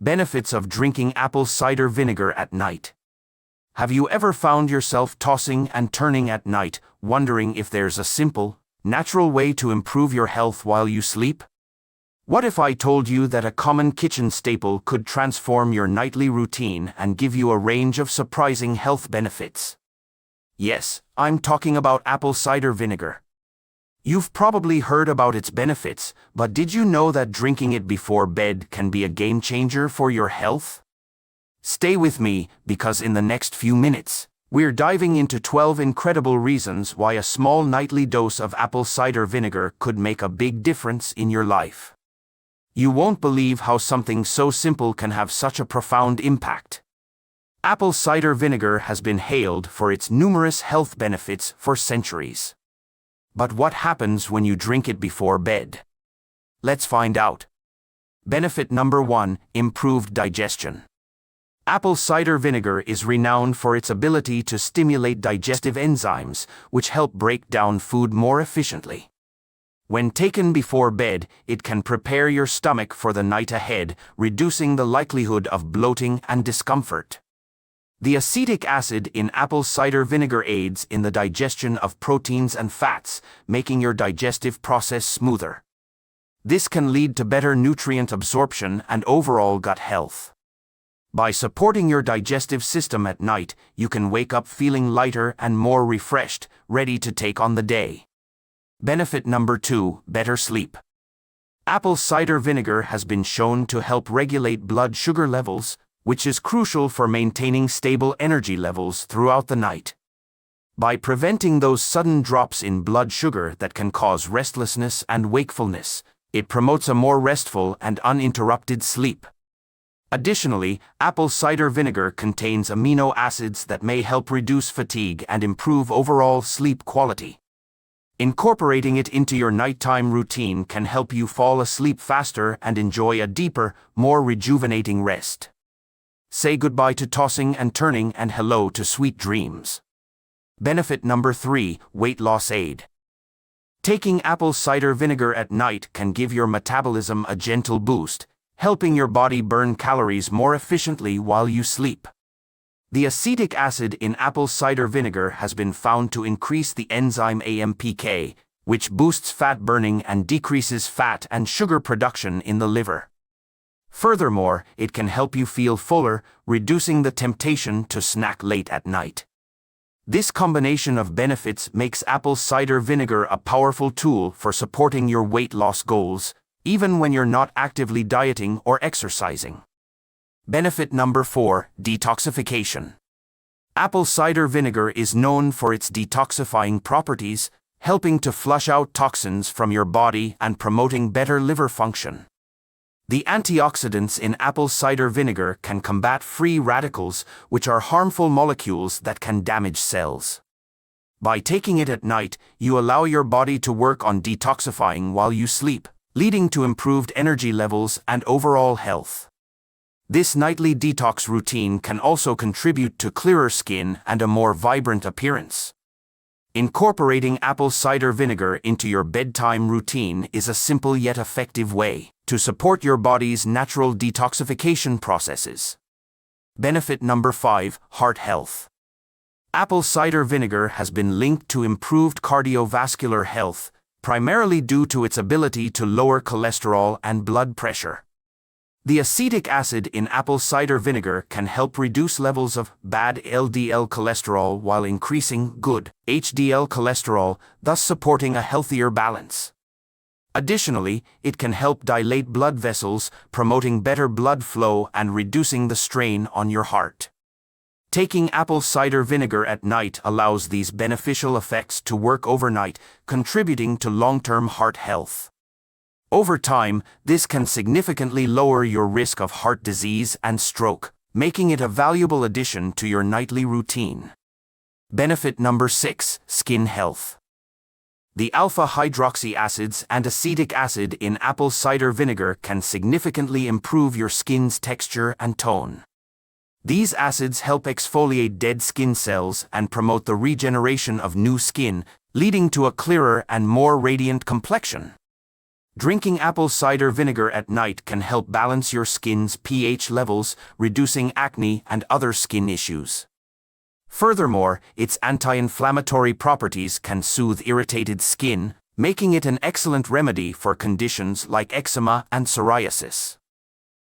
Benefits of drinking apple cider vinegar at night. Have you ever found yourself tossing and turning at night, wondering if there's a simple, natural way to improve your health while you sleep? What if I told you that a common kitchen staple could transform your nightly routine and give you a range of surprising health benefits? Yes, I'm talking about apple cider vinegar. You've probably heard about its benefits, but did you know that drinking it before bed can be a game changer for your health? Stay with me, because in the next few minutes, we're diving into 12 incredible reasons why a small nightly dose of apple cider vinegar could make a big difference in your life. You won't believe how something so simple can have such a profound impact. Apple cider vinegar has been hailed for its numerous health benefits for centuries. But what happens when you drink it before bed? Let's find out. Benefit number 1: improved digestion. Apple cider vinegar is renowned for its ability to stimulate digestive enzymes, which help break down food more efficiently. When taken before bed, it can prepare your stomach for the night ahead, reducing the likelihood of bloating and discomfort. The acetic acid in apple cider vinegar aids in the digestion of proteins and fats, making your digestive process smoother. This can lead to better nutrient absorption and overall gut health. By supporting your digestive system at night, you can wake up feeling lighter and more refreshed, ready to take on the day. Benefit number 2: better sleep. Apple cider vinegar has been shown to help regulate blood sugar levels, which is crucial for maintaining stable energy levels throughout the night. By preventing those sudden drops in blood sugar that can cause restlessness and wakefulness, it promotes a more restful and uninterrupted sleep. Additionally, apple cider vinegar contains amino acids that may help reduce fatigue and improve overall sleep quality. Incorporating it into your nighttime routine can help you fall asleep faster and enjoy a deeper, more rejuvenating rest. Say goodbye to tossing and turning and hello to sweet dreams. Benefit number 3: weight loss aid. Taking apple cider vinegar at night can give your metabolism a gentle boost, helping your body burn calories more efficiently while you sleep. The acetic acid in apple cider vinegar has been found to increase the enzyme AMPK, which boosts fat burning and decreases fat and sugar production in the liver. Furthermore, it can help you feel fuller, reducing the temptation to snack late at night. This combination of benefits makes apple cider vinegar a powerful tool for supporting your weight loss goals, even when you're not actively dieting or exercising. Benefit number 4: detoxification. Apple cider vinegar is known for its detoxifying properties, helping to flush out toxins from your body and promoting better liver function. The antioxidants in apple cider vinegar can combat free radicals, which are harmful molecules that can damage cells. By taking it at night, you allow your body to work on detoxifying while you sleep, leading to improved energy levels and overall health. This nightly detox routine can also contribute to clearer skin and a more vibrant appearance. Incorporating apple cider vinegar into your bedtime routine is a simple yet effective way to support your body's natural detoxification processes. Benefit number 5: heart health. Apple cider vinegar has been linked to improved cardiovascular health, primarily due to its ability to lower cholesterol and blood pressure. The acetic acid in apple cider vinegar can help reduce levels of bad LDL cholesterol while increasing good HDL cholesterol, thus supporting a healthier balance. Additionally, it can help dilate blood vessels, promoting better blood flow and reducing the strain on your heart. Taking apple cider vinegar at night allows these beneficial effects to work overnight, contributing to long-term heart health. Over time, this can significantly lower your risk of heart disease and stroke, making it a valuable addition to your nightly routine. Benefit number 6: skin health. The alpha-hydroxy acids and acetic acid in apple cider vinegar can significantly improve your skin's texture and tone. These acids help exfoliate dead skin cells and promote the regeneration of new skin, leading to a clearer and more radiant complexion. Drinking apple cider vinegar at night can help balance your skin's pH levels, reducing acne and other skin issues. Furthermore, its anti-inflammatory properties can soothe irritated skin, making it an excellent remedy for conditions like eczema and psoriasis.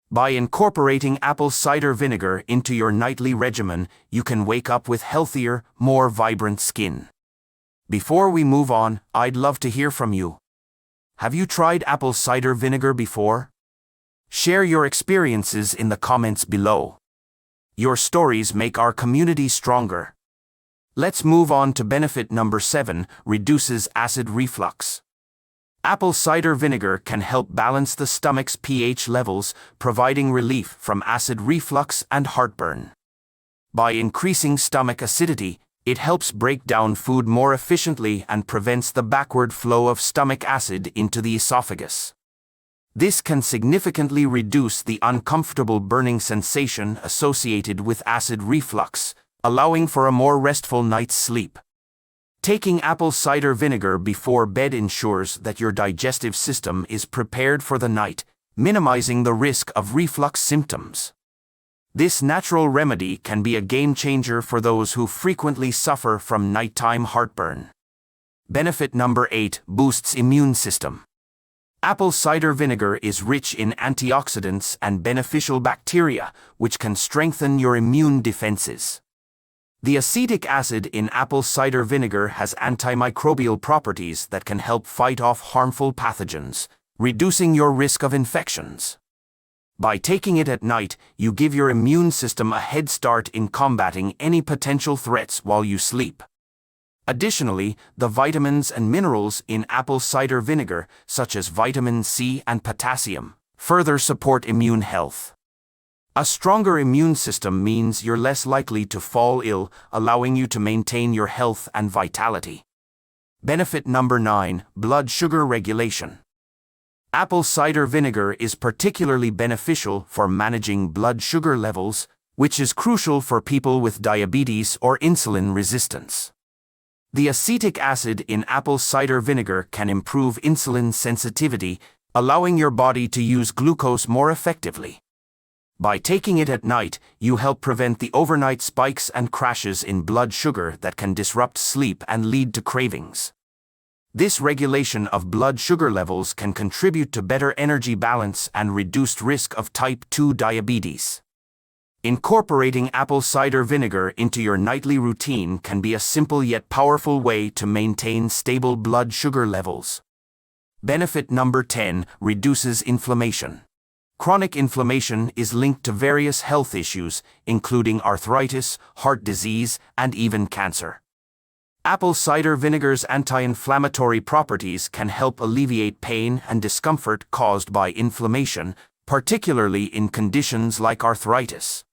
By incorporating apple cider vinegar into your nightly regimen, you can wake up with healthier, more vibrant skin. Before we move on, I'd love to hear from you. Have you tried apple cider vinegar before? Share your experiences in the comments below. Your stories make our community stronger. Let's move on to benefit number 7, reduces acid reflux. Apple cider vinegar can help balance the stomach's pH levels, providing relief from acid reflux and heartburn. By increasing stomach acidity, it helps break down food more efficiently and prevents the backward flow of stomach acid into the esophagus. This can significantly reduce the uncomfortable burning sensation associated with acid reflux, allowing for a more restful night's sleep. Taking apple cider vinegar before bed ensures that your digestive system is prepared for the night, minimizing the risk of reflux symptoms. This natural remedy can be a game-changer for those who frequently suffer from nighttime heartburn. Benefit number 8, boosts immune system. Apple cider vinegar is rich in antioxidants and beneficial bacteria, which can strengthen your immune defenses. The acetic acid in apple cider vinegar has antimicrobial properties that can help fight off harmful pathogens, reducing your risk of infections. By taking it at night, you give your immune system a head start in combating any potential threats while you sleep. Additionally, the vitamins and minerals in apple cider vinegar, such as vitamin C and potassium, further support immune health. A stronger immune system means you're less likely to fall ill, allowing you to maintain your health and vitality. Benefit number 9, blood sugar regulation. Apple cider vinegar is particularly beneficial for managing blood sugar levels, which is crucial for people with diabetes or insulin resistance. The acetic acid in apple cider vinegar can improve insulin sensitivity, allowing your body to use glucose more effectively. By taking it at night, you help prevent the overnight spikes and crashes in blood sugar that can disrupt sleep and lead to cravings. This regulation of blood sugar levels can contribute to better energy balance and reduced risk of type 2 diabetes. Incorporating apple cider vinegar into your nightly routine can be a simple yet powerful way to maintain stable blood sugar levels. Benefit number 10, reduces inflammation. Chronic inflammation is linked to various health issues, including arthritis, heart disease, and even cancer. Apple cider vinegar's anti-inflammatory properties can help alleviate pain and discomfort caused by inflammation, particularly in conditions like arthritis.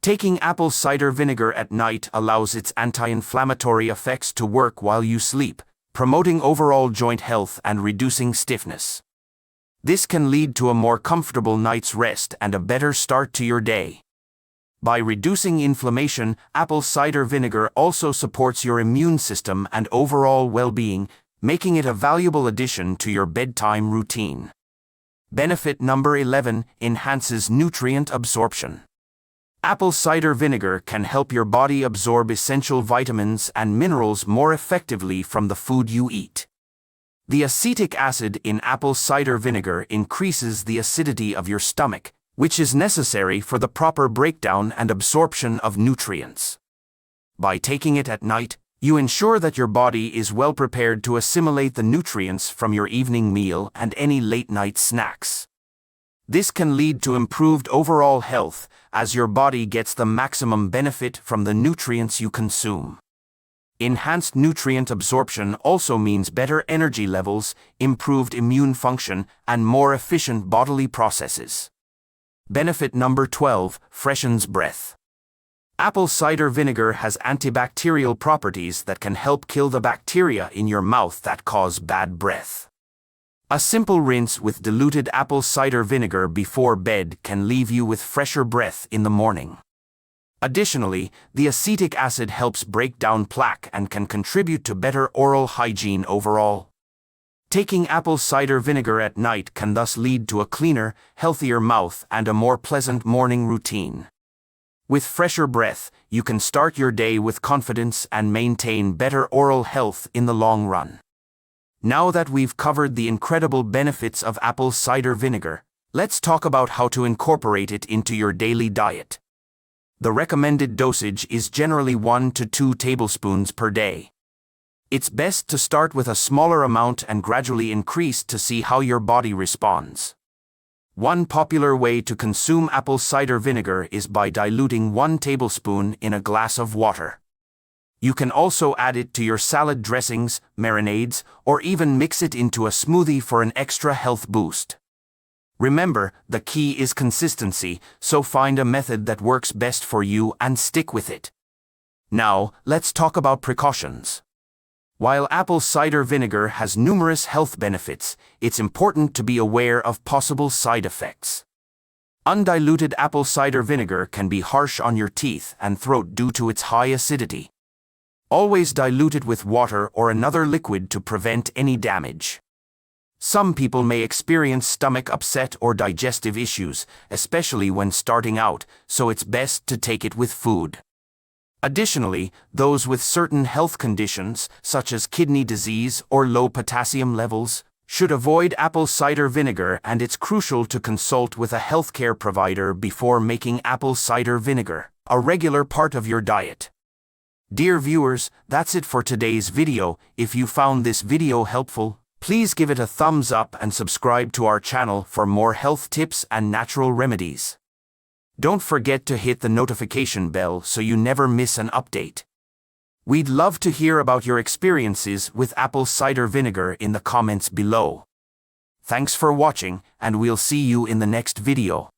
Taking apple cider vinegar at night allows its anti-inflammatory effects to work while you sleep, promoting overall joint health and reducing stiffness. This can lead to a more comfortable night's rest and a better start to your day. By reducing inflammation, apple cider vinegar also supports your immune system and overall well-being, making it a valuable addition to your bedtime routine. Benefit number 11, enhances nutrient absorption. Apple cider vinegar can help your body absorb essential vitamins and minerals more effectively from the food you eat. The acetic acid in apple cider vinegar increases the acidity of your stomach, which is necessary for the proper breakdown and absorption of nutrients. By taking it at night, you ensure that your body is well prepared to assimilate the nutrients from your evening meal and any late-night snacks. This can lead to improved overall health, as your body gets the maximum benefit from the nutrients you consume. Enhanced nutrient absorption also means better energy levels, improved immune function, and more efficient bodily processes. Benefit number 12, freshens breath. Apple cider vinegar has antibacterial properties that can help kill the bacteria in your mouth that cause bad breath. A simple rinse with diluted apple cider vinegar before bed can leave you with fresher breath in the morning. Additionally, the acetic acid helps break down plaque and can contribute to better oral hygiene overall. Taking apple cider vinegar at night can thus lead to a cleaner, healthier mouth and a more pleasant morning routine. With fresher breath, you can start your day with confidence and maintain better oral health in the long run. Now that we've covered the incredible benefits of apple cider vinegar, let's talk about how to incorporate it into your daily diet. The recommended dosage is generally 1 to 2 tablespoons per day. It's best to start with a smaller amount and gradually increase to see how your body responds. One popular way to consume apple cider vinegar is by diluting 1 tablespoon in a glass of water. You can also add it to your salad dressings, marinades, or even mix it into a smoothie for an extra health boost. Remember, the key is consistency, so find a method that works best for you and stick with it. Now, let's talk about precautions. While apple cider vinegar has numerous health benefits, it's important to be aware of possible side effects. Undiluted apple cider vinegar can be harsh on your teeth and throat due to its high acidity. Always dilute it with water or another liquid to prevent any damage. Some people may experience stomach upset or digestive issues, especially when starting out, so it's best to take it with food. Additionally, those with certain health conditions, such as kidney disease or low potassium levels, should avoid apple cider vinegar, and it's crucial to consult with a healthcare provider before making apple cider vinegar a regular part of your diet. Dear viewers, that's it for today's video. If you found this video helpful, please give it a thumbs up and subscribe to our channel for more health tips and natural remedies. Don't forget to hit the notification bell so you never miss an update. We'd love to hear about your experiences with apple cider vinegar in the comments below. Thanks for watching, and we'll see you in the next video.